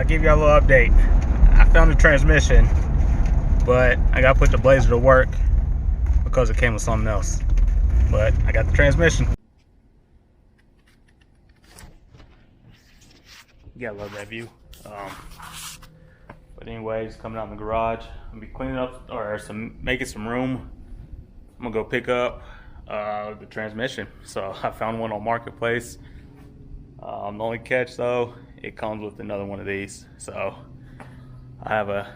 I'll give you a little update. I found the transmission, but I gotta put the Blazer to work because it came with something else. But I got the transmission. You gotta love that view. But anyways, coming out in the garage, I'm gonna be cleaning up or making some room. I'm gonna go pick up the transmission. So I found one on Marketplace. The only catch though, it comes with another one of these. So I have a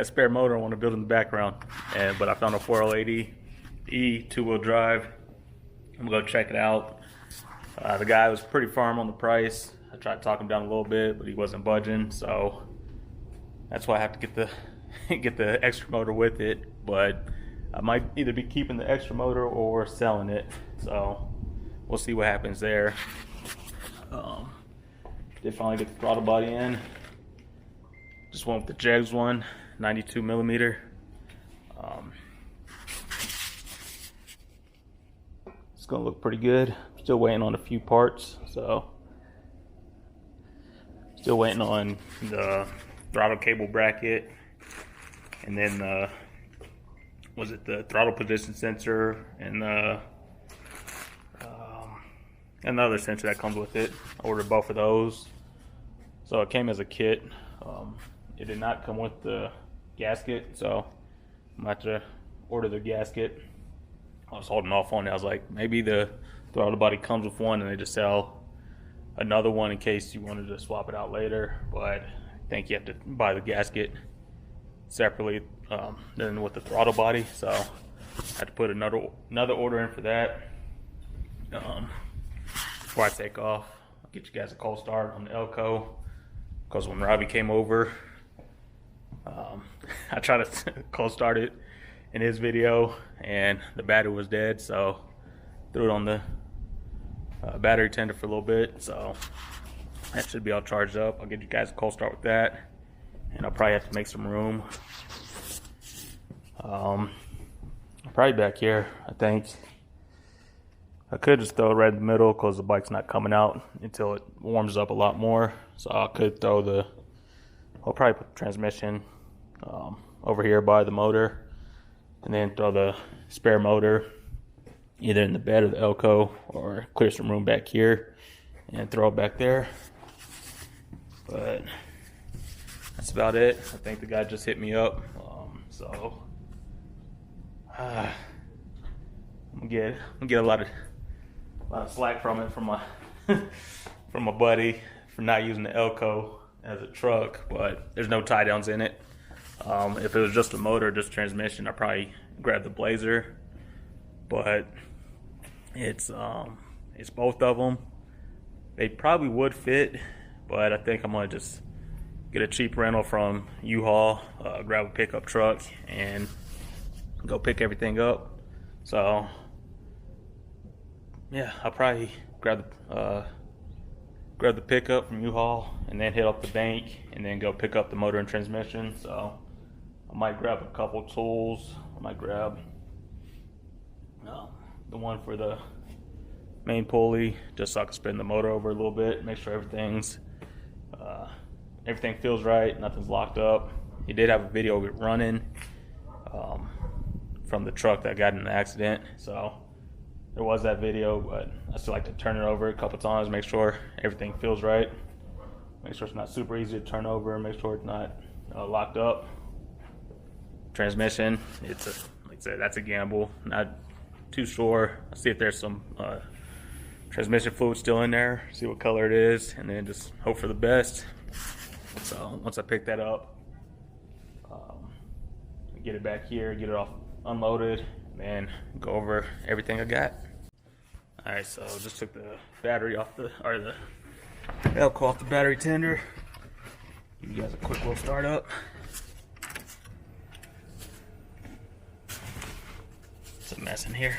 spare motor I want to build in the background, but I found a 408E 2-wheel drive. I'm gonna go check it out. The guy was pretty firm on the price. I tried to talk him down a little bit, but he wasn't budging. So that's why I have to get the get the extra motor with it. But I might either be keeping the extra motor or selling it. So we'll see what happens there. Did finally get the throttle body in. Just went with the Jegs one, 92 millimeter. It's gonna look pretty good. Still waiting on a few parts, so still waiting on the throttle cable bracket, and then the throttle position sensor, and another sensor that comes with it. I ordered both of those, so it came as a kit. It did not come with the gasket, so I'm going to have to order the gasket. I was holding off on it. I was like, maybe the throttle body comes with one and they just sell another one in case you wanted to swap it out later, but I think you have to buy the gasket separately than with the throttle body, so I had to put another order in for that. Before I take off, I'll get you guys a cold start on the Elko, because when Robbie came over, I tried to cold start it in his video and the battery was dead, so threw it on the battery tender for a little bit, so that should be all charged up. I'll get you guys a cold start with that, and I'll probably have to make some room. Probably back here, I think. I could just throw it right in the middle because the bike's not coming out until it warms up a lot more. So I could throw I'll probably put the transmission over here by the motor, and then throw the spare motor either in the bed of the Elko or clear some room back here and throw it back there. But that's about it. I think the guy just hit me up, so I'm gonna get a lot of slack from it from my buddy for not using the Elko as a truck, but there's no tie downs in it. If it was just a motor, just transmission, I'd probably grab the Blazer, but it's both of them. They probably would fit, but I think I'm gonna just get a cheap rental from U-Haul, grab a pickup truck, and go pick everything up. So yeah, I'll probably grab the pickup from U-Haul and then hit up the bank and then go pick up the motor and transmission. So I might grab a couple tools. I might grab the one for the main pulley, just so I can spin the motor over a little bit, make sure everything feels right, nothing's locked up. He did have a video of it running from the truck that got in the accident, so there was that video, but I still like to turn it over a couple times, make sure everything feels right, make sure it's not super easy to turn over, make sure it's not locked up. Transmission, like I said, that's a gamble. Not too sure. I'll see if there's some transmission fluid still in there, see what color it is, and then just hope for the best. So once I pick that up, get it back here, get it off unloaded, and go over everything I got. Alright, so just took the battery off the Elko off the battery tender. Give you guys a quick little start up. It's a mess in here.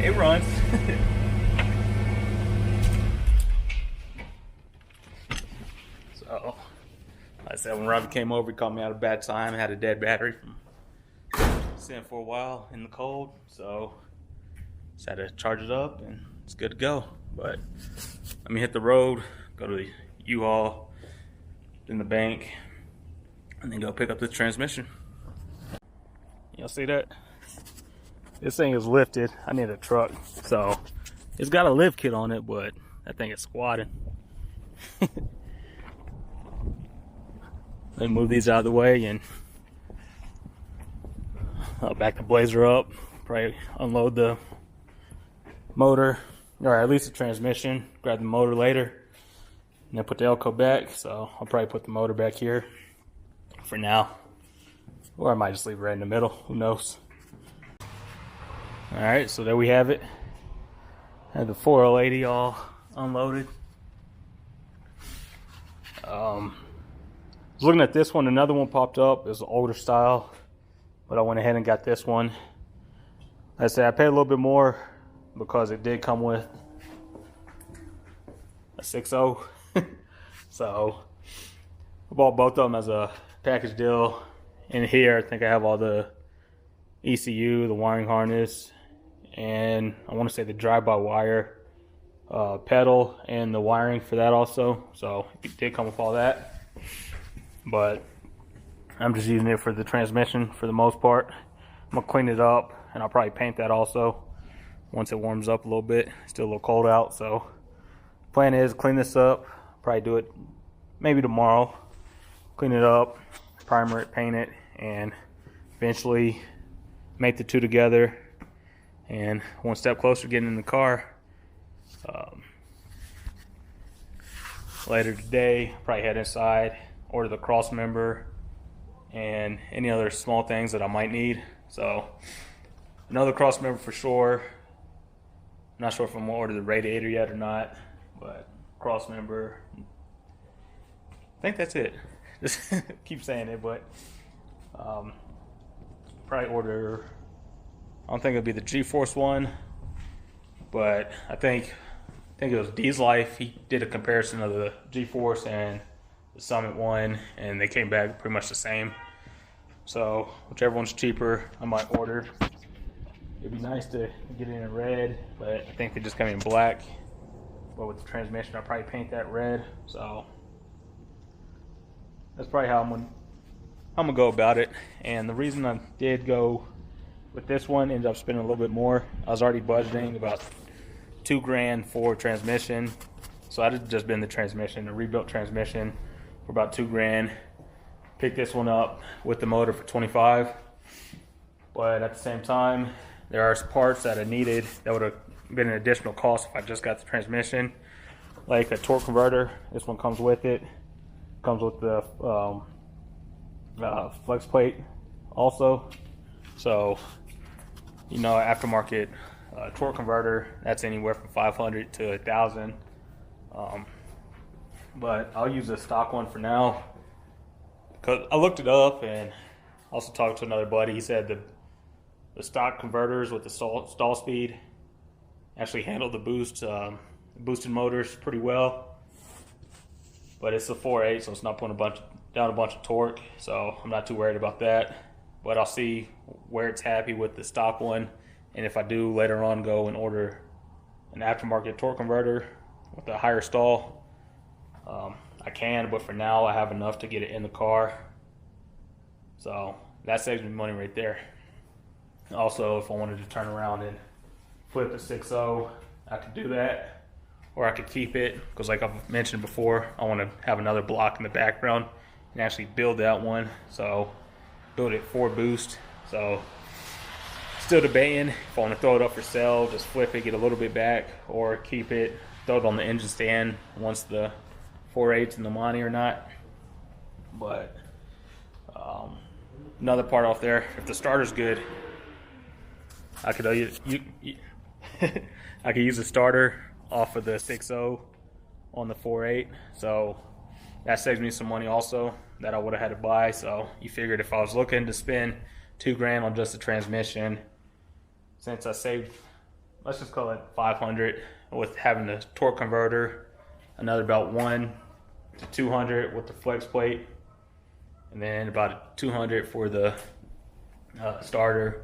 It runs. So, like I said, when when Robbie came over, he caught me at a bad time. I had a dead battery from sitting for a while in the cold, so just had to charge it up and it's good to go. But let me hit the road, go to the U-Haul, then the bank, and then go pick up the transmission. Y'all see that? This thing is lifted. I need a truck, so it's got a lift kit on it, but that thing is squatting. Let me move these out of the way and I'll back the Blazer up. Probably unload the motor, or at least the transmission. Grab the motor later, and then put the Elco back. So I'll probably put the motor back here for now, or I might just leave it right in the middle. Who knows? All right, so there we have it. I had the 4L80 all unloaded. I was looking at this one, another one popped up. It was an older style, but I went ahead and got this one. I said I paid a little bit more because it did come with a 6.0. So I bought both of them as a package deal. In here, I think I have all the ECU, the wiring harness, and I want to say the drive-by-wire pedal and the wiring for that also. So it did come with all that. But I'm just using it for the transmission for the most part. I'm gonna clean it up and I'll probably paint that also once it warms up a little bit. It's still a little cold out, so plan is clean this up, probably do it maybe tomorrow. Clean it up, primer it, paint it, and eventually make the two together. And one step closer to getting in the car. Later today, probably head inside, order the cross member and any other small things that I might need. So another cross member for sure. I'm not sure if I'm gonna order the radiator yet or not, but cross member. I think that's it. Just keep saying it, but probably order. I don't think it'll be the G-Force one, but I think it was D's Life. He did a comparison of the G-Force and the Summit one, and they came back pretty much the same. So whichever one's cheaper, I might order. It'd be nice to get it in red, but I think they just come in black. But with the transmission, I'll probably paint that red. So that's probably how I'm gonna go about it. And the reason I did go with this one, ended up spending a little bit more. I was already budgeting about $2 grand for transmission. So I'd have just been the transmission, a rebuilt transmission for about $2 grand. Picked this one up with the motor for 25. But at the same time, there are parts that I needed that would have been an additional cost if I just got the transmission. Like a torque converter, this one comes with it. Comes with the flex plate also. So, you know, aftermarket torque converter, that's anywhere from 500 to 1,000. But I'll use a stock one for now, because I looked it up and also talked to another buddy. He said the stock converters with the stall speed actually handle the boosted motors pretty well. But it's a 4.8, so it's not putting down a bunch of torque, so I'm not too worried about that. But I'll see where it's happy with the stock one, and if I do later on go and order an aftermarket torque converter with a higher stall, I can, but for now I have enough to get it in the car. So that saves me money right there. Also, if I wanted to turn around and flip the 6.0, I could do that, or I could keep it, because like I've mentioned before, I want to have another block in the background and actually build that one. So build it for boost. So still debating if I want to throw it up for sale, just flip it, get a little bit back, or keep it, throw it on the engine stand once the 4.8's in the Monte or not. But another part off there, if the starter's good, I could I could use a starter off of the 6.0 on the 4.8, so that saves me some money also that I would have had to buy. So you figured if I was looking to spend $2 grand on just the transmission, since I saved, let's just call it 500 with having the torque converter, another about 1 to 200 with the flex plate, and then about 200 for the starter.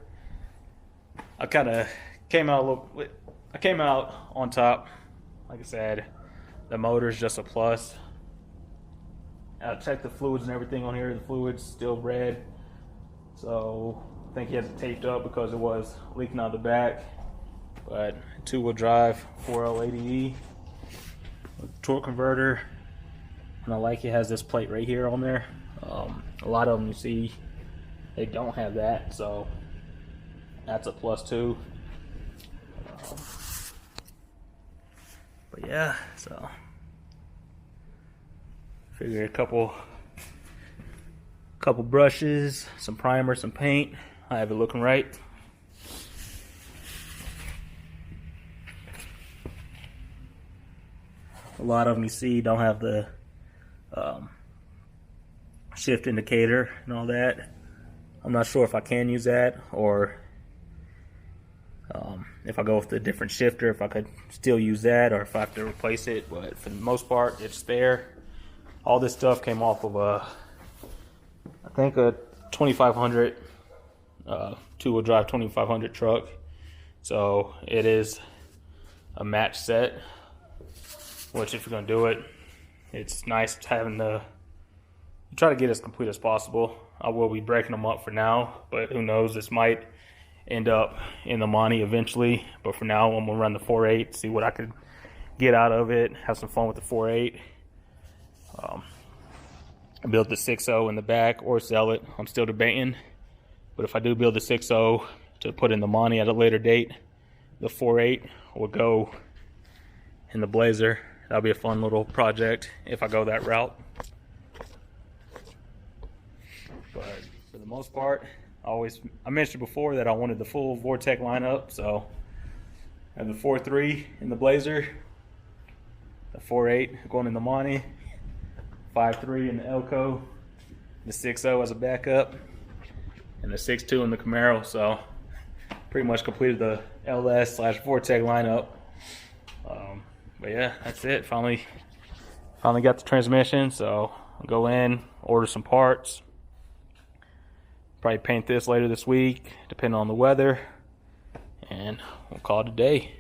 I kind of came out on top. Like I said, the motor's just a plus. I checked the fluids and everything on here. The fluid's still red, so I think he has it taped up because it was leaking out the back. But 2-wheel drive, 4L80E, torque converter, and I like it has this plate right here on there. A lot of them you see they don't have that, so that's a plus too. But yeah, so figure a couple brushes, some primer, some paint. I have it looking right. A lot of them you see don't have the shift indicator and all that. I'm not sure if I can use that, or if I go with a different shifter, if I could still use that, or if I have to replace it. But for the most part, it's there. All this stuff came off of I think a 2500 2-wheel drive 2500 truck. So it is a match set, which if you're gonna do it, it's nice having try to get as complete as possible. I will be breaking them up for now, but who knows, this might end up in the Monte eventually. But for now, I'm gonna run the 4.8, see what I could get out of it, have some fun with the 4.8. Build the 6.0 in the back or sell it. I'm still debating, but if I do build the 6.0 to put in the Monte at a later date, the 4.8 will go in the Blazer. That'll be a fun little project if I go that route. But for the most part, I mentioned before that I wanted the full Vortec lineup, so I have the 4.3 in the Blazer, the 4.8 going in the Monte, 5.3 in the Elko, the 6.0 as a backup, and the 6.2 in the Camaro. So pretty much completed the LS/Vortec lineup. But yeah, that's it. Finally got the transmission, so I'll go in, order some parts. Probably paint this later this week, depending on the weather, and we'll call it a day.